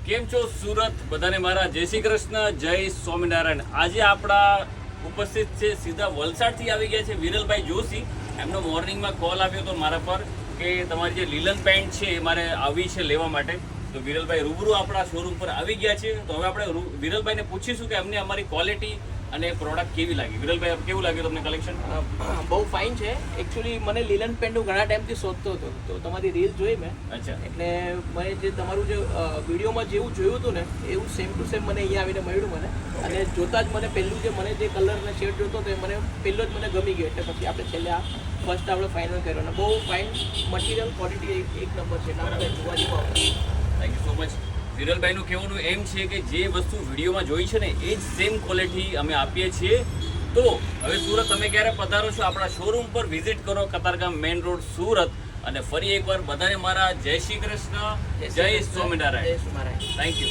કેમ છો સુરત? બધાને મારા જય શ્રી કૃષ્ણ, જય સ્વામિનારાયણ. આજે આપણા ઉપસ્થિત છે સીધા વલસાડથી આવી ગયા છે વિરલભાઈ જોશી. એમનો મોર્નિંગમાં કોલ આવ્યો હતો મારા પર કે તમારી જે લીલન પેન્ટ છે એ મારે આવી છે લેવા માટે. તો વિરલભાઈ રૂબરૂ આપણા શોરૂમ પર આવી ગયા છે. તો હવે આપણે વિરલભાઈને પૂછીશું કે અમને અમારી ક્વોલિટી અને પ્રોડક્ટ કેવી લાગી. વિરલભાઈ કેવું લાગ્યું તમને કલેક્શન? બહુ ફાઇન છે. એકચ્યુઅલી મને લીલન પેન્ટ હું ઘણા ટાઈમથી શોધતો હતો, તો તમારી રીલ જોઈ મેં. અચ્છા. એટલે મને જે તમારું જે વિડીયોમાં જેવું જોયું હતું ને એવું સેમ ટુ સેમ મને અહીંયા આવીને મળ્યું મને. અને જોતાં જ મને પહેલું જે મને જે કલર અને શેડ જોતો હતો એ મને પહેલો જ મને ગમી ગયો. એટલે પછી આપણે છેલ્લે આ ફર્સ્ટ આપણે ફાઇનલ કર્યો અને બહુ ફાઇન મટીરિયલ ક્વોલિટી એક નંબર છે. એટલે આપણે જોવા જેવું આવશે. Thank you so much. વિરલભાઈનું કહેવાનું એમ છે કે જે વસ્તુ વિડીયોમાં જોઈ છે ને એ જ સેમ ક્વોલિટી અમે આપીએ છીએ. તો હવે સુરત તમે ક્યારે પધારો છો આપણા શોરૂમ પર વિઝિટ કરો, કતારગામ મેઇન રોડ સુરત. અને ફરી એકવાર બધાને મારા જય શ્રી કૃષ્ણ, જય સ્વામિનારાયણ. જય સ્વામિનારાયણ. Thank you.